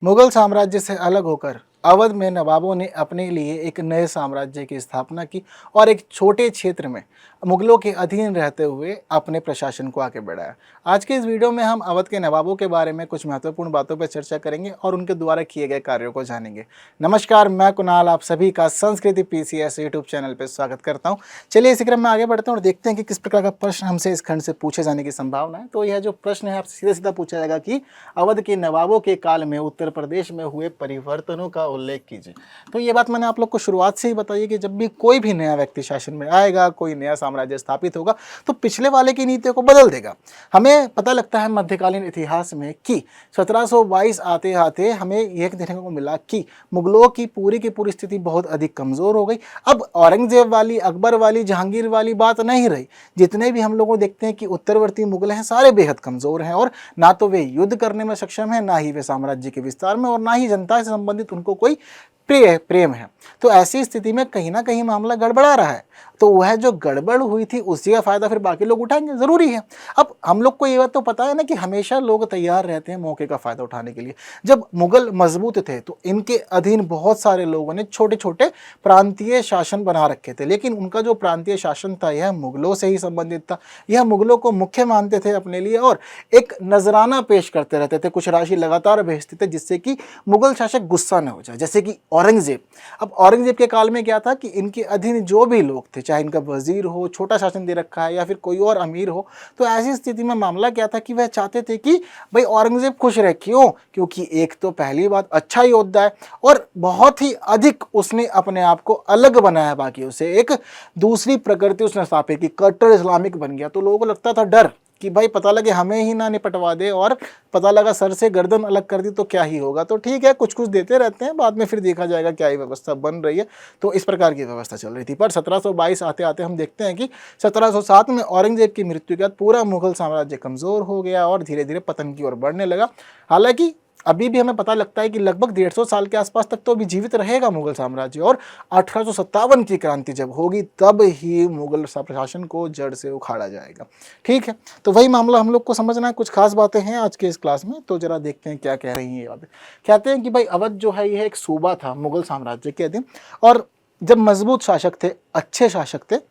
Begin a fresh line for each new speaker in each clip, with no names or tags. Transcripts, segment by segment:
मुगल साम्राज्य से अलग होकर अवध में नवाबों ने अपने लिए एक नए साम्राज्य की स्थापना की और एक छोटे क्षेत्र में मुगलों के अधीन रहते हुए अपने प्रशासन को आगे बढ़ाया। आज के इस वीडियो में हम अवध के नवाबों के बारे में कुछ महत्वपूर्ण बातों पर चर्चा करेंगे और उनके द्वारा किए गए कार्यों को जानेंगे। नमस्कार, मैं कुणाल आप सभी का संस्कृति पीसीएस यूट्यूब चैनल पर स्वागत करता हूँ। चलिए इसी क्रम में आगे बढ़ते हैं और देखते हैं कि किस प्रकार का प्रश्न हमसे इस खंड से पूछे जाने की संभावना है। तो यह जो प्रश्न है आपसे सीधा सीधा पूछा जाएगा कि अवध के नवाबों के काल में उत्तर प्रदेश में हुए परिवर्तनों का उल्लेख कीजिए। तो ये बात मैंने आप लोग को शुरुआत से ही बताई कि जब भी कोई भी नया व्यक्ति शासन में आएगा, कोई नया साम्राज्य स्थापित होगा, तो पिछले वाले की नीतियों को बदल देगा। हमें पता लगता है मध्यकालीन इतिहास में कि 1722 आते आते हमें यह देखने को मिला कि मुगलों की पूरी स्थिति बहुत अधिक कमजोर हो गई। अब औरंगजेब वाली, अकबर वाली, जहांगीर वाली बात नहीं रही। जितने भी हम लोगों को देखते हैं कि उत्तरवर्ती मुगल हैं, सारे बेहद कमजोर हैं और ना तो वे युद्ध करने में सक्षम है, ना ही वे साम्राज्य के विस्तार में, और ना ही जनता से संबंधित उनको कोई प्रेम है। तो ऐसी स्थिति में कहीं ना कहीं मामला गड़बड़ा रहा है। तो वह जो गड़बड़ हुई थी उसी का फायदा फिर बाकी लोग उठाएंगे, जरूरी है। अब हम लोग को ये बात तो पता है ना कि हमेशा लोग तैयार रहते हैं मौके का फायदा उठाने के लिए। जब मुगल मजबूत थे तो इनके अधीन बहुत सारे लोगों ने छोटे छोटे प्रांतीय शासन बना रखे थे, लेकिन उनका जो प्रांतीय शासन था यह मुगलों से ही संबंधित था। यह मुगलों को मुख्य मानते थे अपने लिए और एक नजराना पेश करते रहते थे, कुछ राशि लगातार भेजते थे जिससे कि मुगल शासक गुस्सा न हो जाए। जैसे कि औरंगजेब, अब औरंगजेब के काल में क्या था कि इनके अधीन जो भी लोग थे, चाहे इनका वजीर हो, छोटा शासन दे रखा है, या फिर कोई और अमीर हो, तो ऐसी स्थिति में मामला क्या था कि वह चाहते थे कि भाई औरंगजेब खुश रहे। क्यों? क्योंकि एक तो पहली बात अच्छा योद्धा है और बहुत ही अधिक उसने अपने आप को अलग बनाया बाकियों से, एक दूसरी प्रकृति उसने स्थापित की, कट्टर इस्लामिक बन गया। तो लोगों को लगता था डर कि भाई पता लगे हमें ही ना निपटवा दे, और पता लगा सर से गर्दन अलग कर दी तो क्या ही होगा। तो ठीक है, कुछ कुछ देते रहते हैं, बाद में फिर देखा जाएगा क्या ही व्यवस्था बन रही है। तो इस प्रकार की व्यवस्था चल रही थी। पर 1722 आते आते हम देखते हैं कि 1707 में औरंगजेब की मृत्यु के बाद पूरा मुगल साम्राज्य कमजोर हो गया और धीरे धीरे पतन की ओर बढ़ने लगा। हालांकि अभी भी हमें पता लगता है कि लगभग 150 साल के आसपास तक तो अभी जीवित रहेगा मुगल साम्राज्य, और 1857 की क्रांति जब होगी तब ही मुगल प्रशासन को जड़ से उखाड़ा जाएगा। ठीक है, तो वही मामला हम लोग को समझना है। कुछ खास बातें हैं आज के इस क्लास में, तो जरा देखते हैं क्या कह रही हैं ये बातें। कहते हैं कि भाई अवध जो है यह एक सूबा था मुगल साम्राज्य के अधीन, और जब मजबूत शासक थे, अच्छे शासक थे,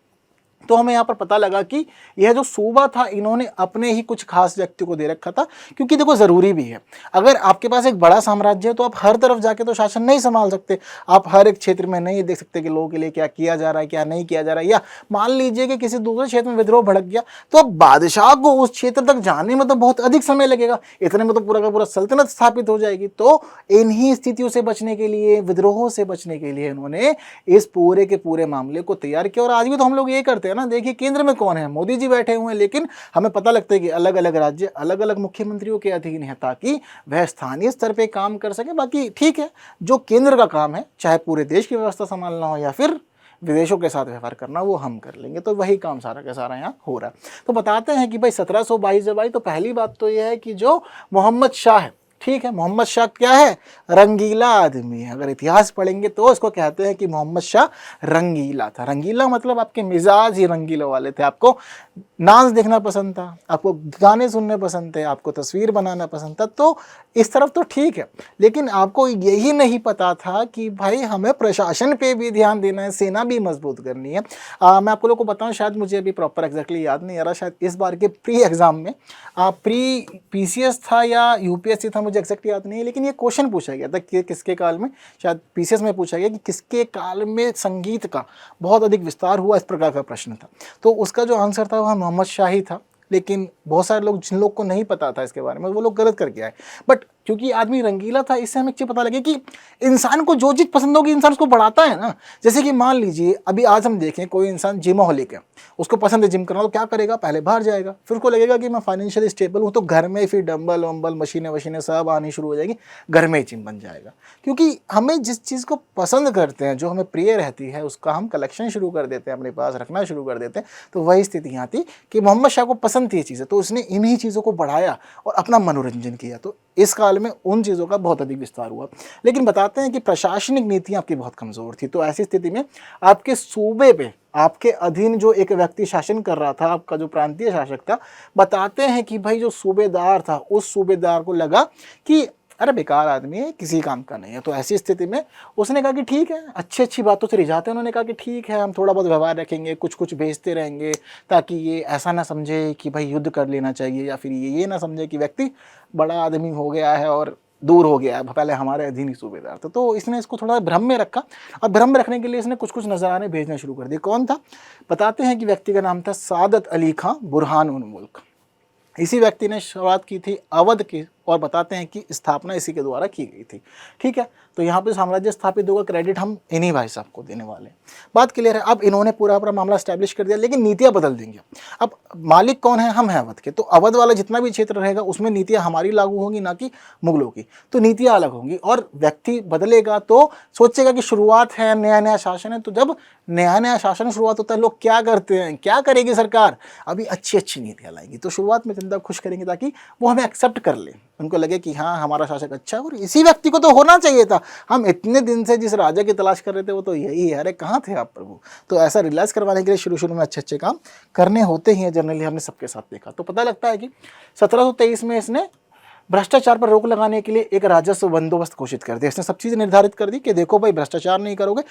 तो हमें यहाँ पर पता लगा कि यह जो सूबा था इन्होंने अपने ही कुछ खास व्यक्ति को दे रखा था। क्योंकि देखो ज़रूरी भी है, अगर आपके पास एक बड़ा साम्राज्य है तो आप हर तरफ जाके तो शासन नहीं संभाल सकते। आप हर एक क्षेत्र में नहीं देख सकते कि लोगों के लिए क्या किया जा रहा है, क्या नहीं किया जा रहा है। या मान लीजिए कि किसी दूसरे क्षेत्र में विद्रोह भड़क गया, तो अब बादशाह को उस क्षेत्र तक जाने में तो बहुत अधिक समय लगेगा, इतने में तो पूरा का पूरा सल्तनत स्थापित हो जाएगी। तो इन्हीं स्थितियों से बचने के लिए, विद्रोहों से बचने के लिए इन्होंने इस पूरे के पूरे मामले को तैयार किया। और आज भी तो हम लोग ये करते हैं ना, देखिए केंद्र में कौन है, मोदी जी बैठे हुए हैं, लेकिन हमें पता लगता है कि अलग अलग राज्य अलग अलग मुख्यमंत्रियों के अधीन है ताकि वह स्थानीय स्तर पे काम कर सके। बाकी ठीक है, जो केंद्र का काम है, चाहे पूरे देश की व्यवस्था संभालना हो या फिर विदेशों के साथ व्यवहार करना, वो हम कर लेंगे। तो वही काम सारा का सारा यहाँ हो रहा है। तो बताते हैं कि भाई 1722 जब आई तो पहली बात तो यह है कि जो मोहम्मद शाह है, ठीक है, मोहम्मद शाह क्या है? रंगीला आदमी है। अगर इतिहास पढ़ेंगे तो उसको कहते हैं कि मोहम्मद शाह रंगीला था। रंगीला मतलब आपके मिजाज ही रंगीले वाले थे। आपको डांस देखना पसंद था, आपको गाने सुनने पसंद थे, आपको तस्वीर बनाना पसंद था, तो इस तरफ तो ठीक है। लेकिन आपको यही नहीं पता था कि भाई हमें प्रशासन पे भी ध्यान देना है, सेना भी मजबूत करनी है। मैं आप लोगों को बताऊं, शायद मुझे अभी प्रॉपर एग्जैक्टली याद नहीं आ रहा, शायद इस बार के प्री एग्जाम में प्री पीसीएस था या यूपीएससी था, मुझे एग्जैक्ट याद नहीं है, लेकिन ये क्वेश्चन पूछा गया था कि किसके काल में, शायद पीसीएस में पूछा गया कि किसके काल में संगीत का बहुत अधिक विस्तार हुआ, इस प्रकार का प्रश्न था। तो उसका जो आंसर था वह मोहम्मद शाही था। लेकिन बहुत सारे लोग, जिन लोग को नहीं पता था इसके बारे में, वो लोग गलत करके आए। बट क्योंकि आदमी रंगीला था, इससे हमें एक चीज़ पता लगे कि इंसान को जो चीज़ पसंद होगी इंसान उसको बढ़ाता है ना। जैसे कि मान लीजिए अभी आज हम देखें, कोई इंसान जिमोहलिक है, उसको पसंद है जिम करना, तो क्या करेगा? पहले बाहर जाएगा, फिर उसको लगेगा कि मैं फाइनेंशियली स्टेबल हूँ, तो घर में फिर डंबल वम्बल मशीनें वशीनें सब आनी शुरू हो जाएगी, घर में ही जिम बन जाएगा। क्योंकि हमें जिस चीज़ को पसंद करते हैं, जो हमें प्रिय रहती है, उसका हम कलेक्शन शुरू कर देते हैं, अपने पास रखना शुरू कर देते हैं। तो वही स्थिति यहाँ थी कि मोहम्मद शाह को पसंद थी ये चीज़ें, तो उसने इन्हीं चीज़ों को बढ़ाया और अपना मनोरंजन किया। तो इस काल में उन चीज़ों का बहुत अधिक विस्तार हुआ। लेकिन बताते हैं कि प्रशासनिक नीतियाँ आपकी बहुत कमज़ोर थी। तो ऐसी स्थिति में आपके सूबे पे, आपके अधीन जो एक व्यक्ति शासन कर रहा था, आपका जो प्रांतीय शासक था, बताते हैं कि भाई जो सूबेदार था, उस सूबेदार को लगा कि अरे बेकार आदमी है, किसी काम का नहीं है। तो ऐसी स्थिति में उसने कहा कि ठीक है, अच्छी अच्छी बातों से रिझाते उन्होंने कहा कि ठीक है, हम थोड़ा बहुत व्यवहार रखेंगे, कुछ कुछ भेजते रहेंगे, ताकि ये ऐसा ना समझे कि भाई युद्ध कर लेना चाहिए, या फिर ये ना समझे कि व्यक्ति बड़ा आदमी हो गया है और दूर हो गया है, पहले हमारे अधीन ही सूबेदार था। तो इसने इसको थोड़ा भ्रम में रखा, और भ्रम में रखने के लिए इसने कुछ कुछ नजराने भेजने शुरू कर दिए। कौन था? बताते हैं कि व्यक्ति का नाम था सादत अली खां बुरहान उन मुल्क। इसी व्यक्ति ने शुरुआत की थी अवध की, और बताते हैं कि स्थापना इसी के द्वारा की गई थी। ठीक है, तो यहाँ पे साम्राज्य स्थापित होगा, क्रेडिट हम इन्हीं भाई साहब को देने वाले हैं। बात क्लियर है। अब इन्होंने पूरा पूरा मामला स्टैब्लिश कर दिया, लेकिन नीतियाँ बदल देंगे। अब मालिक कौन है? हम हैं अवध के। तो अवध वाला जितना भी क्षेत्र रहेगा उसमें नीतियाँ हमारी लागू होंगी, ना कि मुगलों की। तो नीतियाँ अलग होंगी, और व्यक्ति बदलेगा तो सोचेगा कि शुरुआत है, नया नया शासन है। तो जब नया नया शासन शुरुआत होता है, लोग क्या करते हैं, क्या करेगी सरकार? अभी अच्छी अच्छी नीतियाँ लाएगी। तो शुरुआत में जनता खुश करेंगे, ताकि वो हमें एक्सेप्ट कर ले, उनको लगे कि हाँ हमारा शासक अच्छा है। और इसी व्यक्ति को तो होना चाहिए था। हम इतने दिन से जिस राजा की तलाश कर रहे थे वो तो यही है। अरे कहाँ थे आप प्रभु? तो ऐसा रियलाइज करवाने के लिए शुरू शुरू में अच्छे अच्छे काम करने होते ही हैं। जनरली हमने सबके साथ देखा। तो पता लगता है कि 1723 में इसने भ्रष्टाचार पर रोक लगाने के लिए एक राजस्व बंदोबस्त घोषित कर दिया। इसने सब चीज़ निर्धारित कर दी कि देखो भाई, भ्रष्टाचार नहीं करोगे,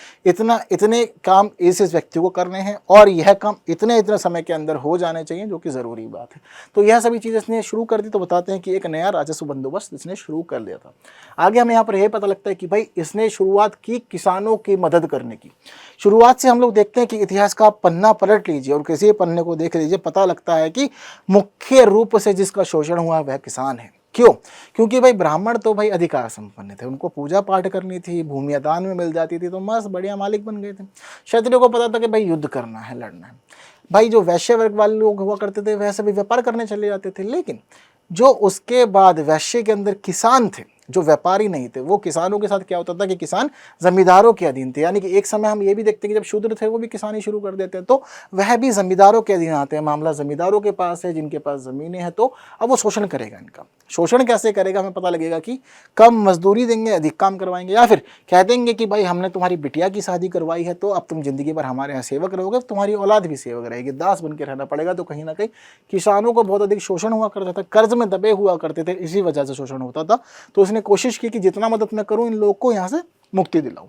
इतने काम इस व्यक्ति को करने हैं, और यह काम इतने समय के अंदर हो जाने चाहिए, जो कि ज़रूरी बात है। तो यह सभी चीज़ें इसने शुरू कर दी। तो बताते हैं कि एक नया राजस्व बंदोबस्त इसने शुरू कर दिया था। आगे हमें यहाँ पर यह पता लगता है कि भाई इसने शुरुआत की किसानों की मदद करने की। शुरुआत से हम लोग देखते हैं कि इतिहास का पन्ना पलट लीजिए और किसी पन्ने को देख लीजिए, पता लगता है कि मुख्य रूप से जिसका शोषण हुआ वह किसान है। क्यों? क्योंकि भाई ब्राह्मण तो भाई अधिकार संपन्न थे, उनको पूजा पाठ करनी थी, भूमिया दान में मिल जाती थी, तो मस्त बढ़िया मालिक बन गए थे। क्षत्रियों को पता था कि भाई युद्ध करना है, लड़ना है। भाई जो वैश्य वर्ग वाले लोग हुआ करते थे वह सभी व्यापार करने चले जाते थे। लेकिन जो उसके बाद वैश्य के अंदर किसान थे, जो व्यापारी नहीं थे, वो किसानों के साथ क्या होता था कि किसान जमींदारों के अधीन थे। यानी कि एक समय हम ये भी देखते हैं कि जब शूद्र थे वो भी किसानी शुरू कर देते हैं, तो वह भी जमींदारों के अधीन आते हैं। मामला जमींदारों के पास है, जिनके पास ज़मीनें हैं। तो अब वो शोषण करेगा इनका। शोषण कैसे करेगा? हमें पता लगेगा कि कम मजदूरी देंगे, अधिक काम करवाएंगे, या फिर कह देंगे कि भाई हमने तुम्हारी बिटिया की शादी करवाई है, तो अब तुम जिंदगी भर हमारे यहाँ सेवक रहोगे, तुम्हारी औलाद भी सेवक रहेगी, दास बन के रहना पड़ेगा। तो कहीं ना कहीं किसानों को बहुत अधिक शोषण हुआ करता था, कर्ज में दबे हुआ करते थे, इसी वजह से शोषण होता था। तो उसने कोशिश की कि जितना मदद मैं करूं, इन लोगों को यहाँ से मुक्ति दिलाऊं।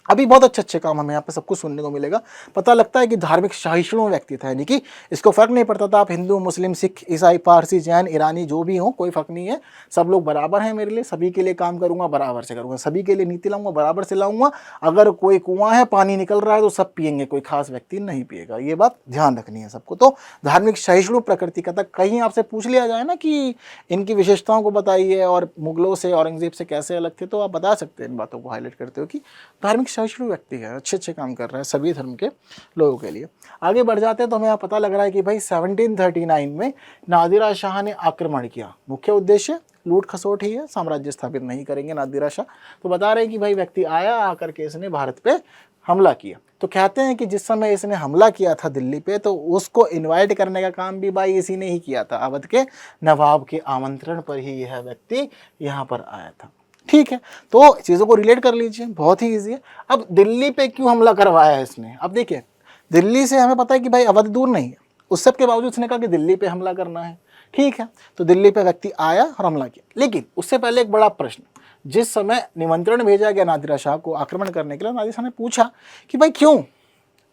अभी बहुत अच्छे अच्छे काम हमें यहाँ पे सब कुछ सुनने को मिलेगा। पता लगता है कि धार्मिक सहिष्णु व्यक्ति था, यानी कि इसको फर्क नहीं पड़ता था आप हिंदू, मुस्लिम, सिख, ईसाई, पारसी, जैन, ईरानी जो भी हो, कोई फर्क नहीं है, सब लोग बराबर हैं मेरे लिए, सभी के लिए काम करूंगा, बराबर से करूंगा, सभी के लिए नीति लाऊंगा, बराबर से लाऊंगा। अगर कोई कुआं है, पानी निकल रहा है, तो सब पियेंगे, कोई खास व्यक्ति नहीं पिएगा। ये बात ध्यान रखनी है सबको। तो धार्मिक सहिष्णु प्रकृति का था। कहीं आपसे पूछ लिया जाए ना कि इनकी विशेषताओं को बताइए और मुगलों से, औरंगजेब से कैसे अलग थे, तो आप बता सकते हैं इन बातों को हाईलाइट करते हो कि धार्मिक सहिष्णु व्यक्ति है, अच्छे अच्छे काम कर रहा है सभी धर्म के लोगों के लिए। आगे बढ़ जाते हैं तो हमें यहाँ पता लग रहा है कि भाई 1739 में नादिरा शाह ने आक्रमण किया। मुख्य उद्देश्य लूट खसोट ही है, साम्राज्य स्थापित नहीं करेंगे नादिरा शाह। तो बता रहे हैं कि भाई व्यक्ति आया, आकर के इसने भारत पे हमला किया। तो कहते हैं कि जिस समय इसने हमला किया था दिल्ली पे, तो उसको इनवाइट करने का काम भी भाई इसी ने ही किया था। अवध के नवाब के आमंत्रण पर ही यह व्यक्ति यहाँ पर आया था। ठीक है, तो चीज़ों को रिलेट कर लीजिए, बहुत ही ईजी है। अब दिल्ली पे क्यों हमला करवाया है इसने? अब देखिए, दिल्ली से हमें पता है कि भाई अवध दूर नहीं है, उस सब के बावजूद उसने कहा कि दिल्ली पे हमला करना है। ठीक है, तो दिल्ली पे व्यक्ति आया और हमला किया। लेकिन उससे पहले एक बड़ा प्रश्न, जिस समय निमंत्रण भेजा गया नादिरा शाह को आक्रमण करने के लिए, नादिरा शाह ने पूछा कि भाई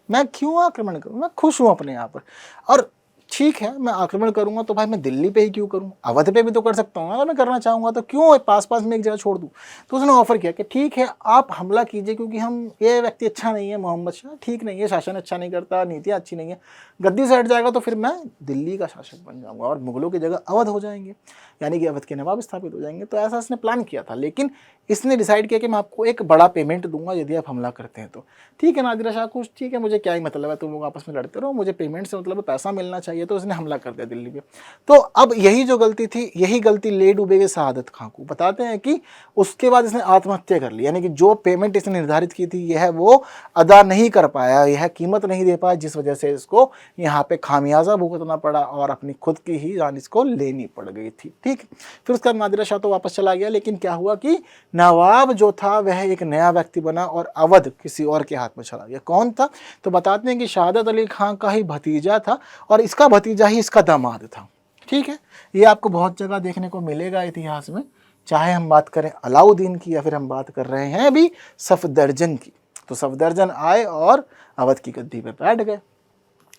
मैं क्यों आक्रमण करूँ, मैं खुश हूँ अपने यहाँ पर, और ठीक है मैं आक्रमण करूंगा तो भाई मैं दिल्ली पे ही क्यों करूं, अवध पे भी तो कर सकता हूँ, अगर मैं करना चाहूँगा तो क्यों पास पास में एक जगह छोड़ दूं। तो उसने ऑफर किया कि ठीक है आप हमला कीजिए, क्योंकि ये व्यक्ति अच्छा नहीं है, मोहम्मद शाह ठीक नहीं है, शासन अच्छा नहीं करता, नीतियाँ अच्छी नहीं है, गद्दी से हट जाएगा तो फिर मैं दिल्ली का शासक बन जाऊँगा और मुगलों की जगह अवध हो जाएंगे, यानी कि अवध के नवाब स्थापित हो जाएंगे। तो ऐसा इसने प्लान किया था। लेकिन इसने डिसाइड किया कि मैं आपको एक बड़ा पेमेंट दूंगा यदि आप हमला करते हैं तो। ठीक है नादिरा शाह को ठीक है, मुझे क्या ही मतलब है, तुम लोग आपस में लड़ते रहो, मुझे पेमेंट से मतलब पैसा मिलना चाहिए। तो उसने हमला कर दिया दिल्ली पे। तो अब यही जो गलती थी, यही गलती ले डूबेगी शहादत खां को। बताते हैं कि उसके बाद इसने आत्महत्या कर ली, यानी कि जो पेमेंट इसने निर्धारित की थी यह वो अदा नहीं कर पाया, यह कीमत नहीं दे पाया, जिस वजह से इसको यहाँ पे खामियाजा भुगतना पड़ा और अपनी खुद की ही जान इसको लेनी पड़ गई थी। ठीक, फिर उसका नादिरा शाह तो वापस चला गया। लेकिन क्या हुआ कि नवाब जो था वह एक नया व्यक्ति बना और अवध किसी और के हाथ में चला गया। कौन था? तो बताते हैं कि शहादत अली खां का ही भतीजा था और इसका भतीजा ही इसका दामाद था। ठीक है, ये आपको बहुत जगह देखने को मिलेगा इतिहास में चाहे हम बात करें अलाउद्दीन की या फिर हम बात कर रहे हैं अभी सफदरजंग की। तो सफदरजंग आए और अवध की गद्दी पे बैठ गए।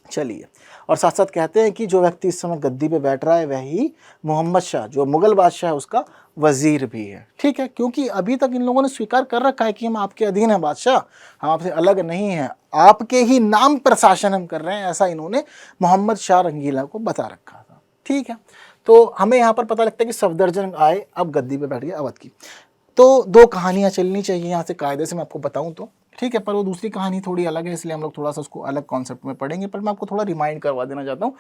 चलिए, और साथ साथ कहते हैं कि जो व्यक्ति इस समय गद्दी पे बैठ रहा है वही मोहम्मद शाह जो मुगल बादशाह है उसका वजीर भी है। ठीक है, क्योंकि अभी तक इन लोगों ने स्वीकार कर रखा है कि हम आपके अधीन हैं बादशाह, हम आपसे अलग नहीं हैं, आपके ही नाम पर शासन हम कर रहे हैं, ऐसा इन्होंने मोहम्मद शाह रंगीला को बता रखा था। ठीक है, तो हमें यहाँ पर पता लगता है कि सफदरजंग आए, अब गद्दी पे बैठ गए अवध की। तो दो कहानियाँ चलनी चाहिए यहाँ से कायदे से मैं आपको बताऊँ तो। ठीक है, पर वो दूसरी कहानी थोड़ी अलग है, इसलिए हम लोग थोड़ा सा उसको अलग कॉन्सेप्ट में पढ़ेंगे, पर मैं आपको थोड़ा रिमाइंड करवा देना चाहता हूँ।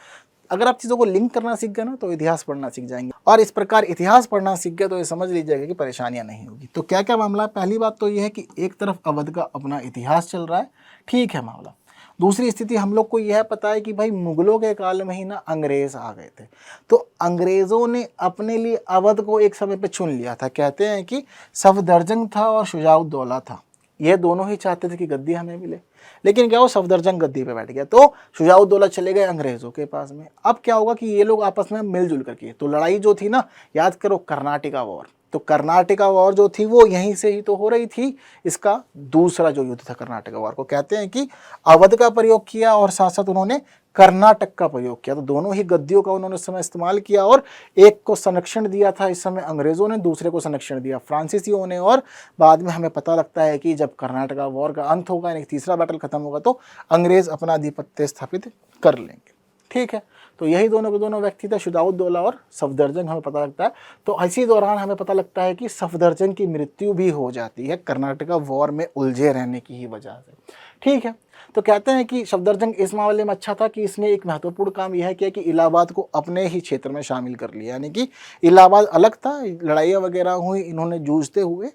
अगर आप चीज़ों को लिंक करना सीख गए ना तो इतिहास पढ़ना सीख जाएंगे, और इस प्रकार इतिहास पढ़ना सीख गए तो ये समझ लीजिएगा कि परेशानियां नहीं होगी। तो क्या क्या मामला है? पहली बात तो ये है कि एक तरफ अवध का अपना इतिहास चल रहा है, ठीक है मामला। दूसरी स्थिति हम लोग को यह पता है कि भाई मुगलों के काल में ही ना अंग्रेज आ गए थे, तो अंग्रेज़ों ने अपने लिए अवध को एक समय पे चुन लिया था। कहते हैं कि सफदरजंग था और शुजाउद्दौला था, ये दोनों ही चाहते थे कि गद्दी हमें मिले, लेकिन क्या हो, सफदरजंग गद्दी पे बैठ गया तो शुजाउद्दौला चले गए अंग्रेज़ों के पास में। अब क्या होगा कि ये लोग आपस में मिलजुल करके, तो लड़ाई जो थी ना, याद करो कर्नाटका वॉर, तो कर्नाटका वॉर जो थी वो यहीं से ही तो हो रही थी। इसका दूसरा जो युद्ध था कर्नाटका वॉर को कहते हैं कि अवध का प्रयोग किया और साथ साथ उन्होंने कर्नाटक का प्रयोग किया, तो दोनों ही गद्दियों का उन्होंने उस समय इस्तेमाल किया, और एक को संरक्षण दिया था इस समय अंग्रेज़ों ने, दूसरे को संरक्षण दिया फ्रांसीसियों ने। और बाद में हमें पता लगता है कि जब कर्नाटका वॉर का अंत होगा, यानी तीसरा बैटल खत्म होगा, तो अंग्रेज़ अपना आधिपत्य स्थापित कर लेंगे। ठीक है, तो यही दोनों के दोनों व्यक्ति थे, शुजाउद्दौला और सफदरजंग, हमें पता लगता है। तो इसी दौरान हमें पता लगता है कि सफदरजंग की मृत्यु भी हो जाती है कर्नाटका वॉर में उलझे रहने की ही वजह से। ठीक है, तो कहते हैं कि सफदरजंग इस मामले में अच्छा था कि इसने एक महत्वपूर्ण काम यह किया कि इलाहाबाद को अपने ही क्षेत्र में शामिल कर लिया, यानी कि इलाहाबाद अलग था, लड़ाइयाँ वगैरह हुई, इन्होंने जूझते हुए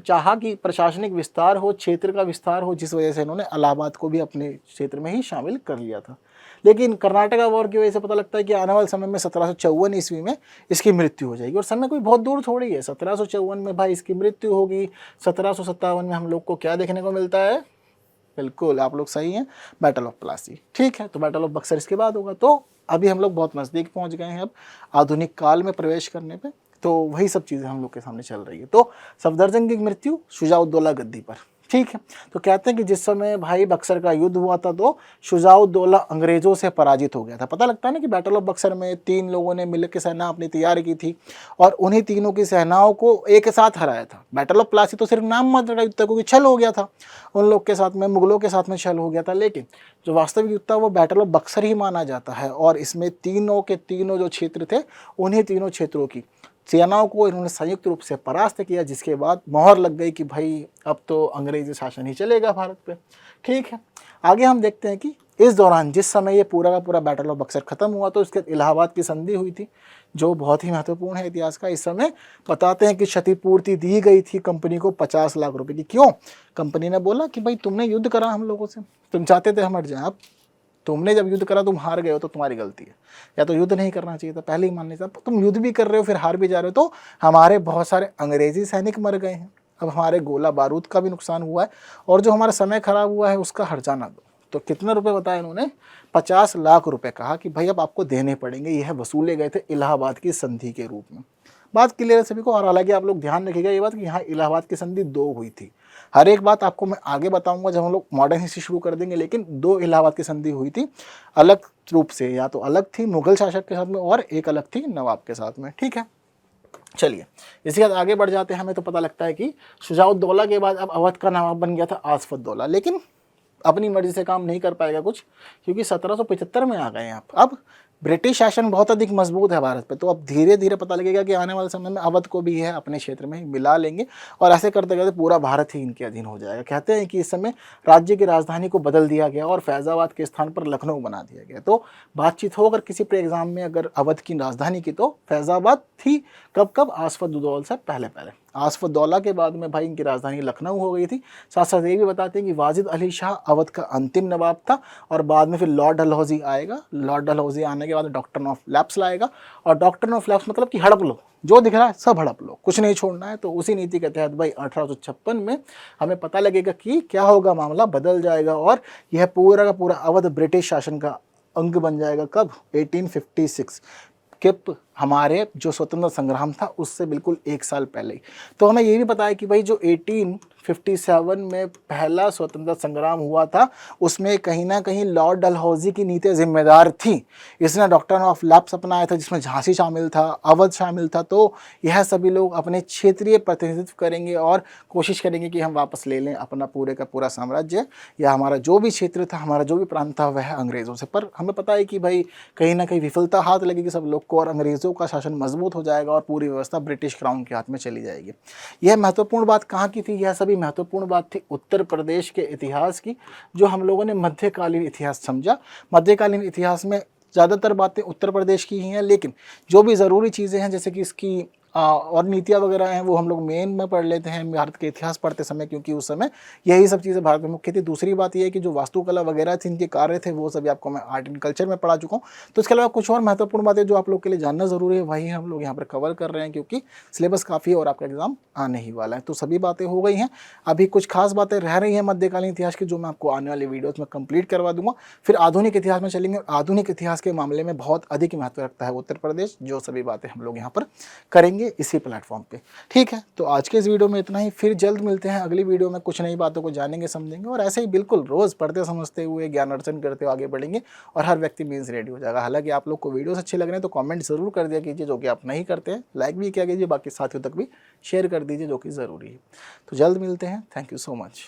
चाहा कि प्रशासनिक विस्तार हो, क्षेत्र का विस्तार हो, जिस वजह से इन्होंने इलाहाबाद को भी अपने क्षेत्र में ही शामिल कर लिया था। लेकिन कर्नाटका वॉर की वजह से पता लगता है कि आने वाले समय में 1754 ईस्वी में इसकी मृत्यु हो जाएगी, और समय कोई बहुत दूर थोड़ी है, 1754 में भाई इसकी मृत्यु होगी। 1757 में हम लोग को क्या देखने को मिलता है? बिल्कुल आप लोग सही हैं, बैटल ऑफ प्लासी। ठीक है, तो बैटल ऑफ बक्सर इसके बाद होगा। तो अभी हम लोग बहुत नज़दीक पहुंच गए हैं अब आधुनिक काल में प्रवेश करने पे, तो वही सब चीज़ें हम लोग के सामने चल रही है। तो सफदरजंग की मृत्यु, शुजाउद्दौला गद्दी पर। ठीक है, तो कहते हैं कि जिस समय भाई बक्सर का युद्ध हुआ था तो शुजाउद्दौला अंग्रेज़ों से पराजित हो गया था। पता लगता है ना कि बैटल ऑफ बक्सर में 3 लोगों ने मिलकर के सेना अपनी तैयार की थी और उन्हीं तीनों की सेनाओं को एक साथ हराया था। बैटल ऑफ प्लासी तो सिर्फ नाम मात्र का युद्ध था, क्योंकि छल हो गया था उन लोग के साथ में, मुगलों के साथ में छल हो गया था, लेकिन जो वास्तविक युद्ध था वो बैटल ऑफ बक्सर ही माना जाता है। और इसमें तीनों के तीनों जो क्षेत्र थे, उन्हीं तीनों क्षेत्रों की सेनाओं को इन्होंने संयुक्त रूप से परास्त किया, जिसके बाद मोहर लग गई कि भाई अब तो अंग्रेजी शासन ही चलेगा भारत पे। ठीक है, आगे हम देखते हैं कि इस दौरान जिस समय ये पूरा का पूरा बैटल ऑफ बक्सर खत्म हुआ तो इसके इलाहाबाद की संधि हुई थी, जो बहुत ही महत्वपूर्ण है इतिहास का। इस समय बताते हैं कि क्षतिपूर्ति दी गई थी कंपनी को 50 लाख रुपए की। क्यों? कंपनी ने बोला कि भाई तुमने युद्ध करा हम लोगों से, तुम चाहते थे हम हट जाए, अब तुमने जब युद्ध करा तुम हार गए हो तो तुम्हारी गलती है, या तो युद्ध नहीं करना चाहिए था, पहले ही मानने था। तुम युद्ध भी कर रहे हो फिर हार भी जा रहे हो, तो हमारे बहुत सारे अंग्रेजी सैनिक मर गए हैं, अब हमारे गोला बारूद का भी नुकसान हुआ है, और जो हमारा समय खराब हुआ है उसका हर्जाना दो। तो कितने रुपए बताए इन्होंने? 50 लाख रुपए कहा कि भाई अब आपको देने पड़ेंगे। यह वसूले गए थे इलाहाबाद की संधि के रूप में। बात क्लियर है सभी को? और हालांकि आप लोग ध्यान रखिएगा ये बात कि यहाँ इलाहाबाद की संधि 2 हुई थी। हर एक बात आपको मैं आगे बताऊंगा जब हम लोग मॉडर्न हिस्ट्री शुरू कर देंगे, लेकिन 2 इलाहाबाद की संधि हुई थी अलग रूप से, या तो अलग थी मुगल शासक के साथ में और एक अलग थी नवाब के साथ में। ठीक है, चलिए इसके बाद आगे बढ़ जाते हैं। हमें तो पता लगता है कि शुजाउद्दौला के बाद अब अवध का नवाब बन गया था आसफउद्दौला, लेकिन अपनी मर्जी से काम नहीं कर पाएगा कुछ, क्योंकि 1775 में आ गए हैं आप। अब ब्रिटिश शासन बहुत अधिक मजबूत है भारत पे, तो अब धीरे धीरे पता लगेगा कि आने वाले समय में अवध को भी है अपने क्षेत्र में मिला लेंगे, और ऐसे करते करते पूरा भारत ही इनके अधीन हो जाएगा। कहते हैं कि इस समय राज्य की राजधानी को बदल दिया गया और फैज़ाबाद के स्थान पर लखनऊ बना दिया गया। तो बातचीत हो अगर किसी पर एग्जाम में अगर अवध की राजधानी की, तो फैज़ाबाद थी कब कब? आसफउद्दौला से पहले पहले। आसफउद्दौला के बाद में भाई इनकी राजधानी लखनऊ हो गई थी। साथ साथ ये भी बताते हैं कि वाजिद अली शाह अवध का अंतिम नवाब था, और बाद में फिर लॉर्ड डलहौजी आएगा। लॉर्ड डलहौजी आने के बाद डॉक्ट्रिन ऑफ लैप्स लाएगा, और डॉक्ट्रिन ऑफ लैप्स मतलब कि हड़प लो, जो दिख रहा है सब हड़प लो, कुछ नहीं छोड़ना है। तो उसी नीति के तहत भाई 1856 में हमें पता लगेगा कि क्या होगा, मामला बदल जाएगा, और यह पूरा का पूरा अवध ब्रिटिश शासन का अंग बन जाएगा। कब? 1856। कि हमारे जो स्वतंत्रता संग्राम था उससे बिल्कुल 1 साल पहले ही। तो हमें ये भी पता है कि भाई जो 1857 में पहला स्वतंत्रता संग्राम हुआ था, उसमें कहीं न कहीं लॉर्ड डलहौजी की नीतियाँ ज़िम्मेदार थीं। इसने डॉक्ट्रिन ऑफ लैप्स अपनाया था, जिसमें झांसी शामिल था, अवध शामिल था। तो यह सभी लोग अपने क्षेत्रीय प्रतिनिधित्व करेंगे और कोशिश करेंगे कि हम वापस ले लें अपना पूरे का पूरा साम्राज्य, या हमारा जो भी क्षेत्र था, हमारा जो भी प्रांत था, वह अंग्रेज़ों से। पर हमें पता है कि भाई कहीं न कहीं विफलता हाथ लगेगी सब लोग को, और अंग्रेज़ों का शासन मजबूत हो जाएगा और पूरी व्यवस्था ब्रिटिश क्राउन के हाथ में चली जाएगी। यह महत्वपूर्ण बात कहाँ की थी? यह सभी महत्वपूर्ण बात थी उत्तर प्रदेश के इतिहास की, जो हम लोगों ने मध्यकालीन इतिहास समझा। मध्यकालीन इतिहास में ज़्यादातर बातें उत्तर प्रदेश की ही हैं, लेकिन जो भी ज़रूरी चीज़ें हैं, जैसे कि इसकी और नीतियाँ वगैरह हैं, वो हम लोग मेन में पढ़ लेते हैं भारत के इतिहास पढ़ते समय, क्योंकि उस समय यही सब चीज़ें भारत में मुख्य थी। दूसरी बात ये है कि जो वास्तुकला वगैरह थी, इनके कार्य थे, वो सभी आपको मैं आर्ट एंड कल्चर में पढ़ा चुका हूँ। तो इसके अलावा कुछ और महत्वपूर्ण बातें जो आप लोग के लिए जानना ज़रूरी है, वही हम लोग यहाँ पर कवर कर रहे हैं, क्योंकि सिलेबस काफ़ी है और आपका एग्जाम आने ही वाला है। तो सभी बातें हो गई हैं। अभी कुछ खास बातें रह रही हैं मध्यकालीन इतिहास की, जो मैं आपको आने वाली वीडियोज़ में कंप्लीट करवा दूंगा। फिर आधुनिक इतिहास में चलेंगे, और आधुनिक इतिहास के मामले में बहुत अधिक महत्व रखता है उत्तर प्रदेश, जो सभी बातें हम लोग यहाँ पर करेंगे इसी प्लेटफॉर्म पे। ठीक है, तो आज के इस वीडियो में इतना ही। फिर जल्द मिलते हैं अगली वीडियो में, कुछ नई बातों को जानेंगे, समझेंगे, और ऐसे ही बिल्कुल रोज़ पढ़ते समझते हुए ज्ञान अर्जन करते हुए आगे बढ़ेंगे, और हर व्यक्ति मीन्स रेडी हो जाएगा। हालांकि आप लोग को वीडियोस अच्छे लग रहे हैं तो कमेंट ज़रूर कर दिया कीजिए, जो कि आप नहीं करते हैं। लाइक भी किया कीजिए, बाकी साथियों तक भी शेयर कर दीजिए, जो कि ज़रूरी है। तो जल्द मिलते हैं। Thank you so much.